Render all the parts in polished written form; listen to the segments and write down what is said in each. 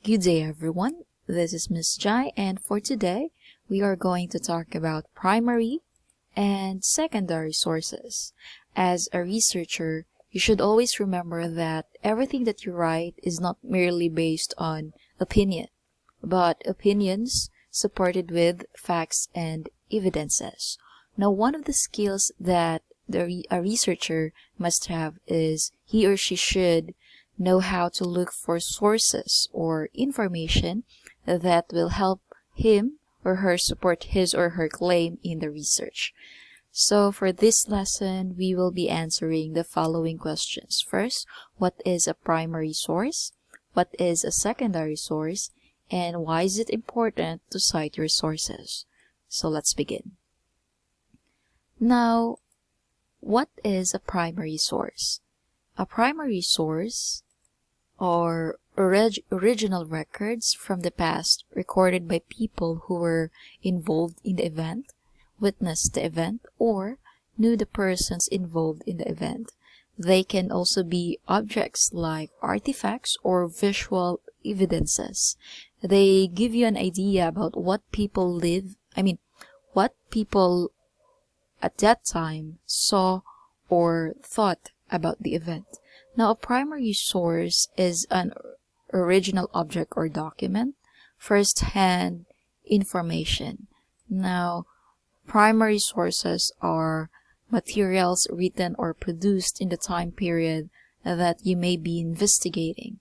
Good day, everyone. This is Miss Jai, and for today, we are going to talk about primary and secondary sources. As a researcher, you should always remember that everything that you write is not merely based on opinion, but opinions supported with facts and evidences. Now, one of the skills that a researcher must have is he or she should know how to look for sources or information that will help him or her support his or her claim in the research. So for this lesson, we will be answering the following questions. First, what is a primary source? What is a secondary source? And why is it important to cite your sources? So let's begin. Now, what is a primary source? A primary source are original records from the past recorded by people who were involved in the event, witnessed the event, or knew the persons involved in the event. They can also be objects like artifacts or visual evidences. They give you an idea about what people what people at that time saw or thought about the event. Now, a primary source is an original object or document, first-hand information. Now, primary sources are materials written or produced in the time period that you may be investigating.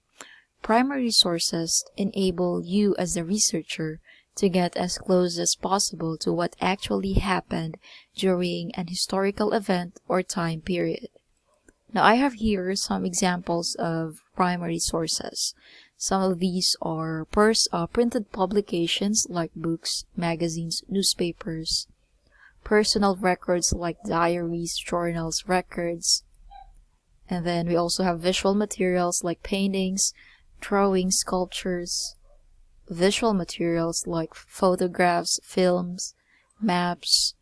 Primary sources enable you as a researcher to get as close as possible to what actually happened during an historical event or time period. Now, I have here some examples of primary sources. Some of these are printed publications like books, magazines, newspapers, personal records like diaries, journals, records, and then we also have visual materials like paintings, drawings, sculptures, visual materials like photographs, films, maps,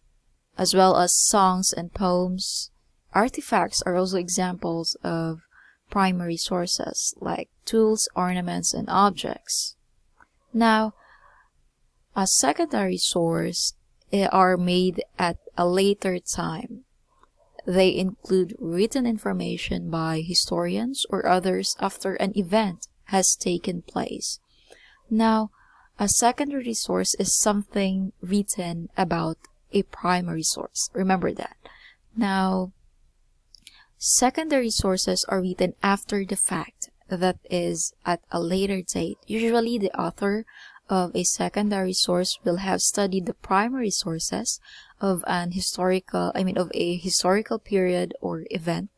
as well as songs and poems. Artifacts are also examples of primary sources like tools, ornaments, and objects. Now, a secondary source are made at a later time. They include written information by historians or others after an event has taken place. Now, a secondary source is something written about a primary source. Remember that. Now, secondary sources are written after the fact, that is, at a later date. Usually, the author of a secondary source will have studied the primary sources of a historical period or event,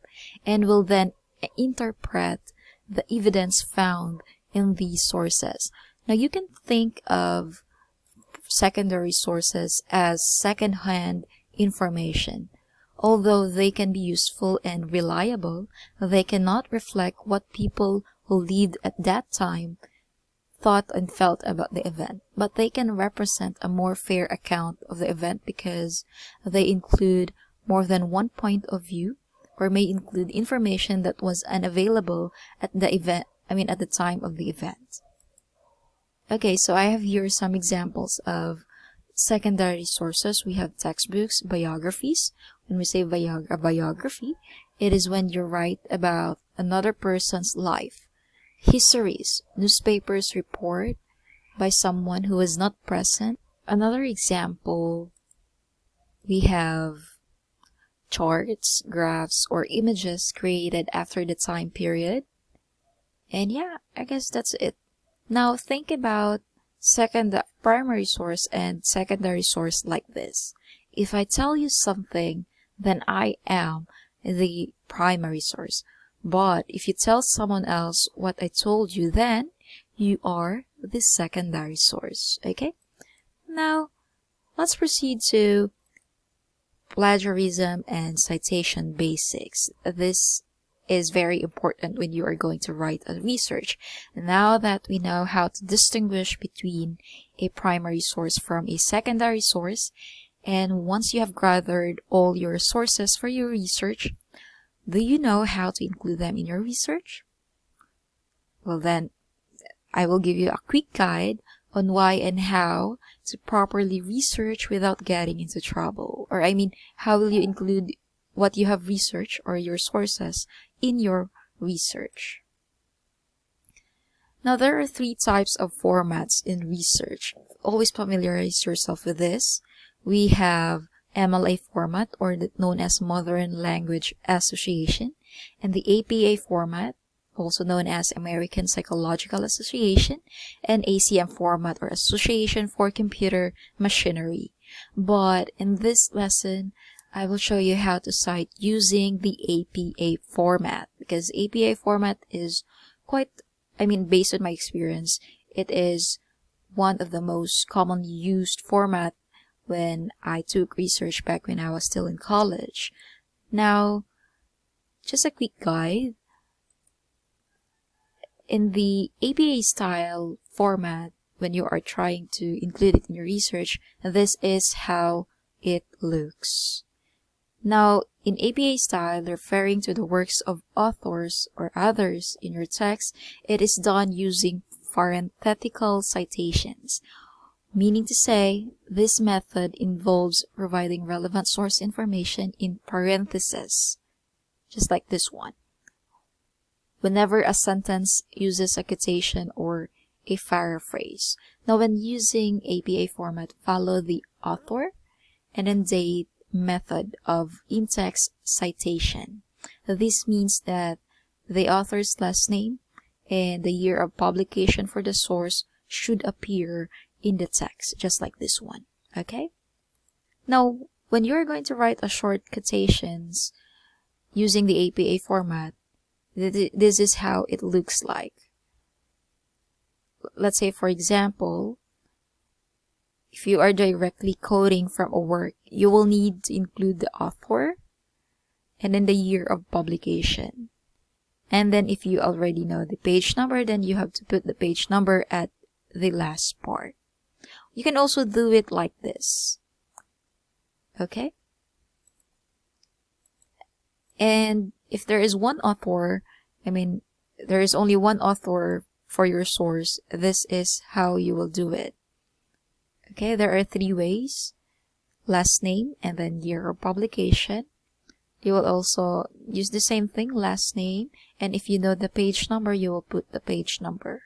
and will then interpret the evidence found in these sources. Now, you can think of secondary sources as second-hand information. Although they can be useful and reliable, they cannot reflect what people who lived at that time thought and felt about the event. But they can represent a more fair account of the event because they include more than one point of view, or may include information that was unavailable at the at the time of the event. Okay, so I have here some examples of secondary sources. We have textbooks, biographies. When we say a biography, it is when you write about another person's life. Histories, newspapers report by someone who was not present. Another example, we have charts, graphs, or images created after the time period. And yeah, I guess that's it. Now think about primary source and secondary source like this. If I tell you something, then I am the primary source. But if you tell someone else what I told you, then you are the secondary source. Okay? Now, let's proceed to plagiarism and citation basics. This is very important when you are going to write a research. Now that we know how to distinguish between a primary source from a secondary source, and once you have gathered all your sources for your research, do you know how to include them in your research? Well then, I will give you a quick guide on why and how to properly research without getting into trouble. Or how will you include what you have researched or your sources in your research. Now, there are 3 types of formats in research. Always familiarize yourself with this. We have MLA format, or known as Modern Language Association, and the APA format, also known as American Psychological Association, and ACM format, or Association for Computer Machinery. But in this lesson, I will show you how to cite using the APA format, because APA format is quite, based on my experience, it is one of the most commonly used format when I took research back when I was still in college. Now, just a quick guide. In the APA style format, when you are trying to include it in your research, this is how it looks. Now, in APA style, referring to the works of authors or others in your text, it is done using parenthetical citations. Meaning to say, this method involves providing relevant source information in parentheses, just like this one, whenever a sentence uses a quotation or a paraphrase. Now, when using APA format, follow the author and then date method of in-text citation. This means that the author's last name and the year of publication for the source should appear in the text, just like this one. Okay? Now, when you're going to write a short quotations using the APA format, this is how it looks like. Let's say, for example, if you are directly quoting from a work, you will need to include the author and then the year of publication. And then if you already know the page number, then you have to put the page number at the last part. You can also do it like this. Okay? And if there is one author, there is only one author for your source, this is how you will do it. Okay, there are 3 ways. Last name and then year of publication. You will also use the same thing, last name, and if you know the page number, you will put the page number.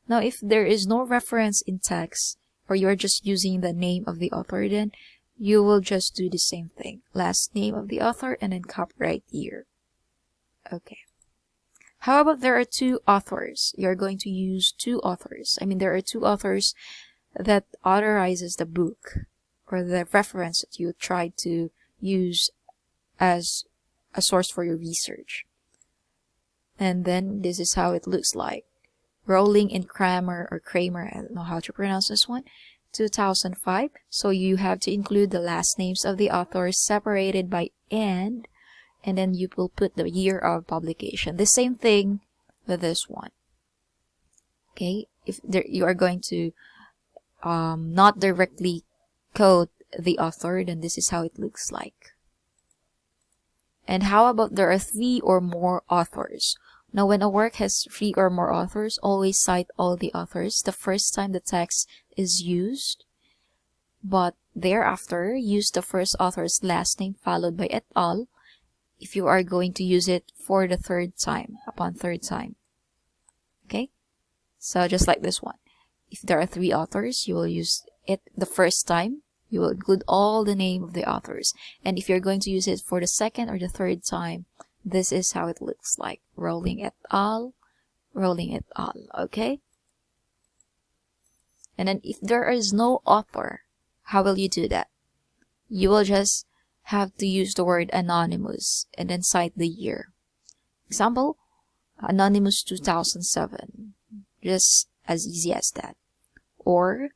Now, if there is no reference in text, or you are just using the name of the author, then you will just do the same thing. Last name of the author and then copyright year. Okay. How about there are 2 authors? You're going to use 2 authors. There are 2 authors that authorizes the book or the reference that you try to use as a source for your research. And then this is how it looks like. Rowling and Kramer, I don't know how to pronounce this one, 2005. So you have to include the last names of the authors separated by and then you will put the year of publication. The same thing with this one. Okay, if you are going to not directly quote the author, then this is how it looks like. And how about there are 3 or more authors? Now, when a work has 3 or more authors, always cite all the authors the first time the text is used, but thereafter use the first author's last name followed by et al. If you are going to use it for the 3rd time, upon 3rd time. Okay? So just like this one. If there are 3 authors, you will use it the first time. You will include all the name of the authors. And if you're going to use it for the 2nd or the 3rd time, this is how it looks like. Rowling et al. Rowling et al. Okay? And then if there is no author, how will you do that? You will just have to use the word anonymous and then cite the year. Example, Anonymous 2007. Just as easy as that. Or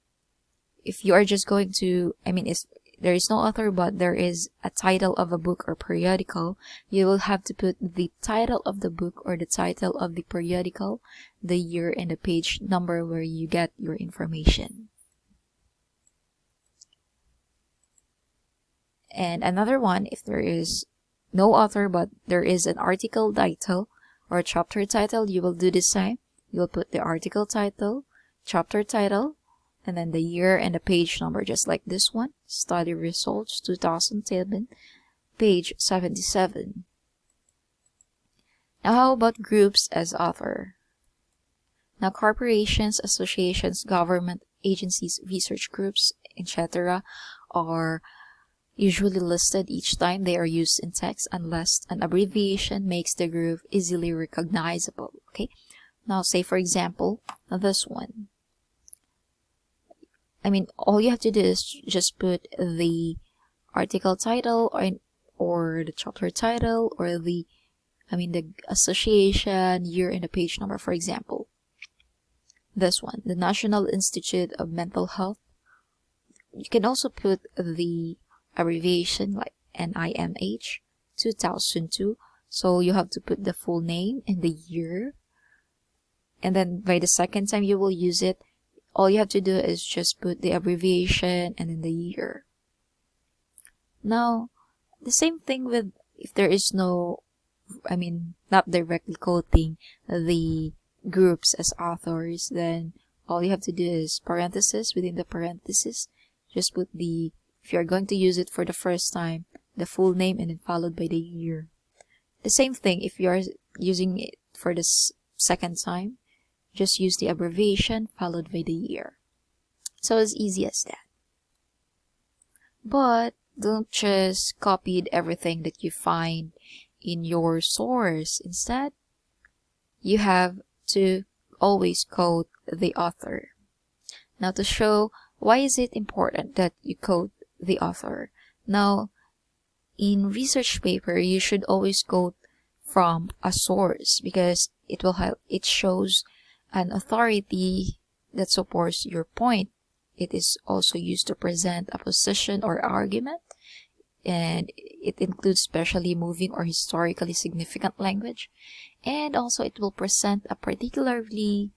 if you are just going to, if there is no author but there is a title of a book or periodical, you will have to put the title of the book or the title of the periodical, the year, and the page number where you get your information. And another one, if there is no author but there is an article title or chapter title, you will do the same. you'll put the article title, chapter title, and then the year and the page number, just like this one, Study Results 2007, page 77. Now, how about groups as author? Now, corporations, associations, government agencies, research groups, etc. are usually listed each time they are used in text unless an abbreviation makes the group easily recognizable. Okay, now say for example this one. All you have to do is just put the article title or the chapter title or the association, year, and the page number. For example, this one, the National Institute of Mental Health. You can also put the abbreviation like NIMH 2002. So you have to put the full name and the year. And then by the second time you will use it, all you have to do is just put the abbreviation and then the year. Now, the same thing with if there is no, not directly quoting the groups as authors, then all you have to do is parenthesis. Within the parenthesis, just put the, if you're going to use it for the first time, the full name and then followed by the year. The same thing if you're using it for the second time, just use the abbreviation followed by the year. So as easy as that. But don't just copy everything that you find in your source. Instead, you have to always quote the author. Now, to show why is it important that you quote the author. Now, in research paper, you should always quote from a source because it will help. It shows an authority that supports your point. It is also used to present a position or argument, and it includes especially moving or historically significant language, and also it will present a particularly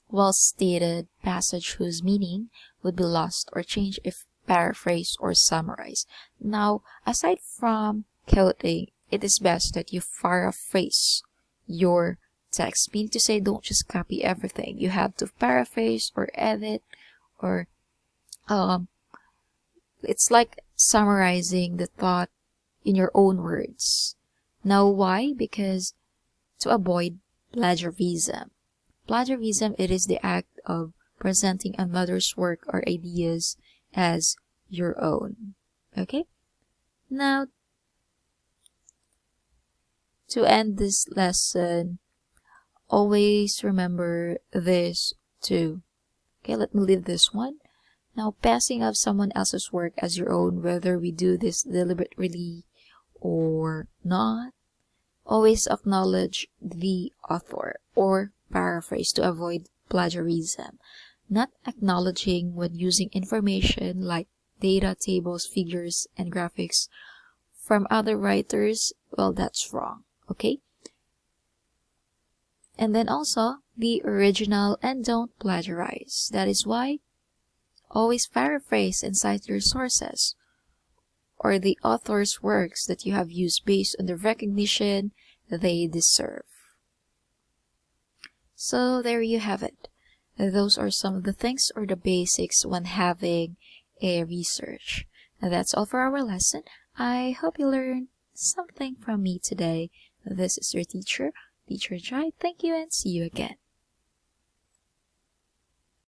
well-stated passage whose meaning would be lost or changed if paraphrased or summarized. Now, aside from quoting, it is best that you paraphrase your text, meaning to say don't just copy everything. You have to paraphrase or edit or it's like summarizing the thought in your own words. Now, why? Because to avoid plagiarism. Plagiarism, it is the act of presenting another's work or ideas as your own. Okay? Now, to end this lesson, always remember this too. Okay, let me leave this one. Now, passing of someone else's work as your own, whether we do this deliberately or not, always acknowledge the author or paraphrase to avoid plagiarism. Not acknowledging when using information like data, tables, figures, and graphics from other writers, well, that's wrong. Okay? And then also, be original and don't plagiarize. That is why always paraphrase and cite your sources or the author's works that you have used based on the recognition they deserve. So there you have it. Those are some of the things or the basics when having a research. Now that's all for our lesson. I hope you learned something from me today. This is your teacher, Teacher Jai. Thank you and see you again.